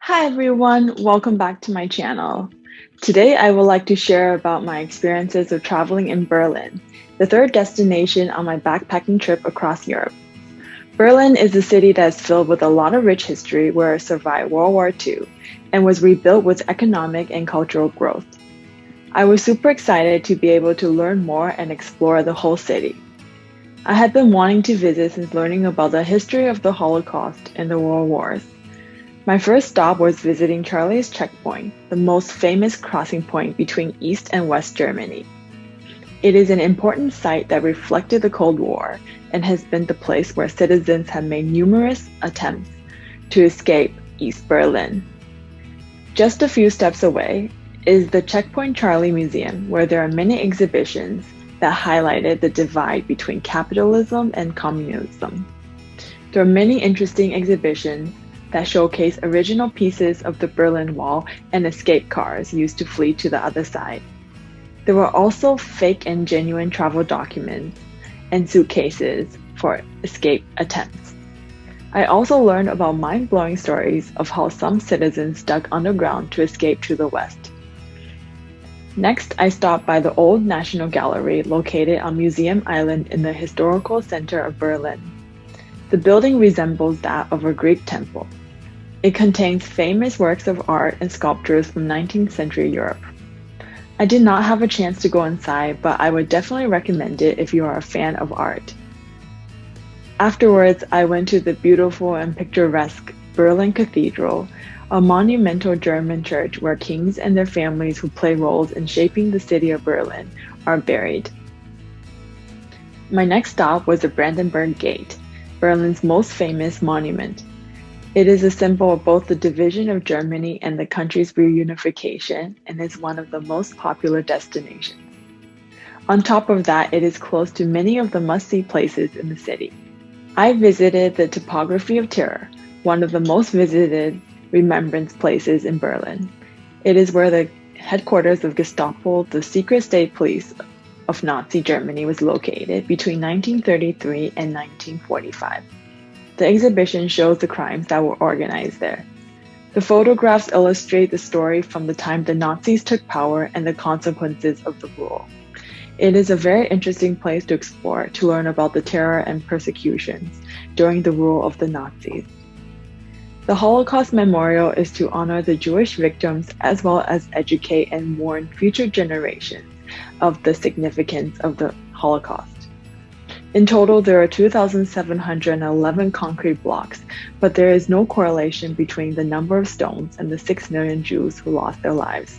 Hi everyone, welcome back to my channel. Today I would like to share about my experiences of traveling in Berlin, the third destination on my backpacking trip across Europe. Berlin is a city that is filled with a lot of rich history where it survived World War II and was rebuilt with economic and cultural growth. I was super excited to be able to learn more and explore the whole city. I had been wanting to visit since learning about the history of the Holocaust and the World Wars. My first stop was visiting Charlie's Checkpoint, the most famous crossing point between East and West Germany. It is an important site that reflected the Cold War and has been the place where citizens have made numerous attempts to escape East Berlin. Just a few steps away is the Checkpoint Charlie Museum, where there are many exhibitions that highlighted the divide between capitalism and communism. There are many interesting exhibitions that showcase original pieces of the Berlin Wall and escape cars used to flee to the other side. There were also fake and genuine travel documents and suitcases for escape attempts. I also learned about mind-blowing stories of how some citizens dug underground to escape to the west. Next, I stopped by the Old National Gallery located on Museum Island in the historical center of Berlin. The building resembles that of a Greek temple. It contains famous works of art and sculptures from 19th century Europe. I did not have a chance to go inside, but I would definitely recommend it if you are a fan of art. Afterwards, I went to the beautiful and picturesque Berlin Cathedral, a monumental German church where kings and their families who play roles in shaping the city of Berlin are buried. My next stop was the Brandenburg Gate, Berlin's most famous monument. It is a symbol of both the division of Germany and the country's reunification and is one of the most popular destinations. On top of that, it is close to many of the must-see places in the city. I visited the Topography of Terror, one of the most visited remembrance places in Berlin. It is where the headquarters of Gestapo, the secret state police of Nazi Germany, was located between 1933 and 1945. The exhibition shows the crimes that were organized there. The photographs illustrate the story from the time the Nazis took power and the consequences of the rule. It is a very interesting place to explore to learn about the terror and persecutions during the rule of the Nazis. The Holocaust Memorial is to honor the Jewish victims as well as educate and warn future generations of the significance of the Holocaust. In total, there are 2,711 concrete blocks, but there is no correlation between the number of stones and the 6 million Jews who lost their lives.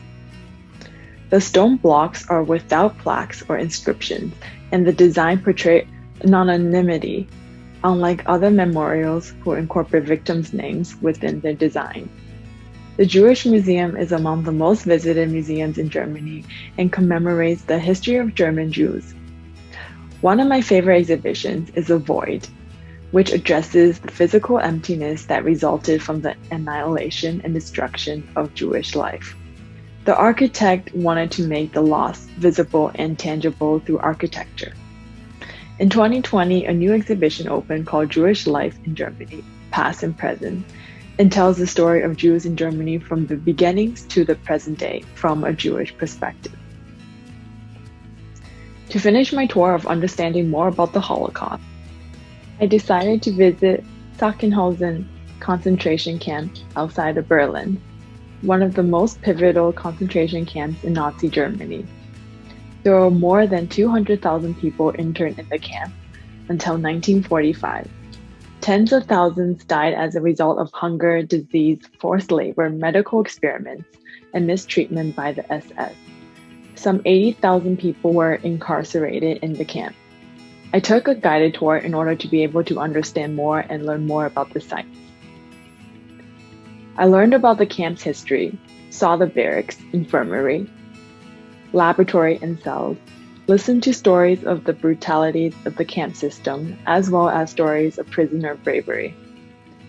The stone blocks are without plaques or inscriptions, and the design portrays anonymity, unlike other memorials who incorporate victims' names within their design. The Jewish Museum is among the most visited museums in Germany and commemorates the history of German Jews. One of my favorite exhibitions is The Void, which addresses the physical emptiness that resulted from the annihilation and destruction of Jewish life. The architect wanted to make the loss visible and tangible through architecture. In 2020, a new exhibition opened called Jewish Life in Germany, Past and Present, and tells the story of Jews in Germany from the beginnings to the present day from a Jewish perspective. To finish my tour of understanding more about the Holocaust, I decided to visit Sachsenhausen concentration camp outside of Berlin, one of the most pivotal concentration camps in Nazi Germany. There were more than 200,000 people interned in the camp until 1945. Tens of thousands died as a result of hunger, disease, forced labor, medical experiments, and mistreatment by the SS. Some 80,000 people were incarcerated in the camp. I took a guided tour in order to be able to understand more and learn more about the sites. I learned about the camp's history, saw the barracks, infirmary, laboratory, and cells, listened to stories of the brutalities of the camp system, as well as stories of prisoner bravery.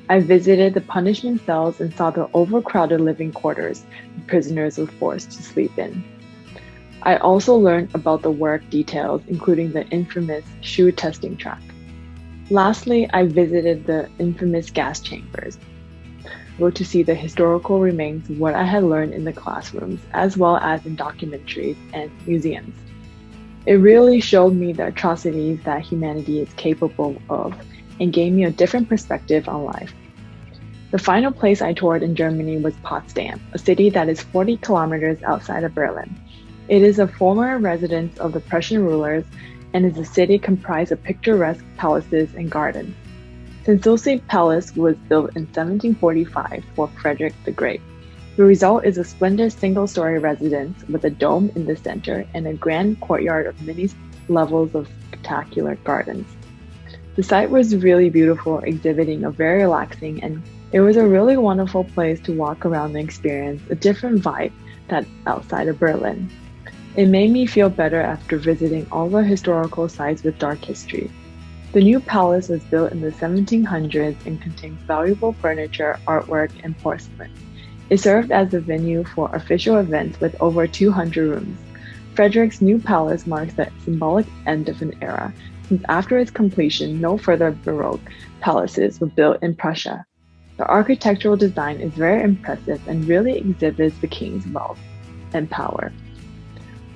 I visited the punishment cells and saw the overcrowded living quarters the prisoners were forced to sleep in. I also learned about the work details, including the infamous shoe testing track. Lastly, I visited the infamous gas chambers. able to see the historical remains of what I had learned in the classrooms, as well as in documentaries and museums. It really showed me the atrocities that humanity is capable of and gave me a different perspective on life. The final place I toured in Germany was Potsdam, a city that is 40 kilometers outside of Berlin. It is a former residence of the Prussian rulers and is a city comprised of picturesque palaces and gardens. SANSSOUCI Palace was built in 1745 for Frederick the Great. The result is a splendid single-story residence with a dome in the center and a grand courtyard of many levels of spectacular gardens. The site was really beautiful, exhibiting a very relaxing, and it was a really wonderful place to walk around and experience a different vibe that's outside of Berlin. It made me feel better after visiting all the historical sites with dark history. The new palace was built in the 1700s and contains valuable furniture, artwork, and porcelain. It served as a venue for official events with over 200 rooms. Frederick's new palace marks the symbolic end of an era, since after its completion, no further Baroque palaces were built in Prussia. The architectural design is very impressive and really exhibits the king's wealth and power.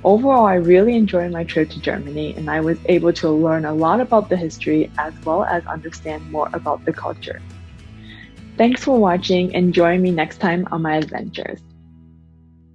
Overall, I really enjoyed my trip to Germany, and I was able to learn a lot about the history as well as understand more about the culture. Thanks for watching and join me next time on my adventures.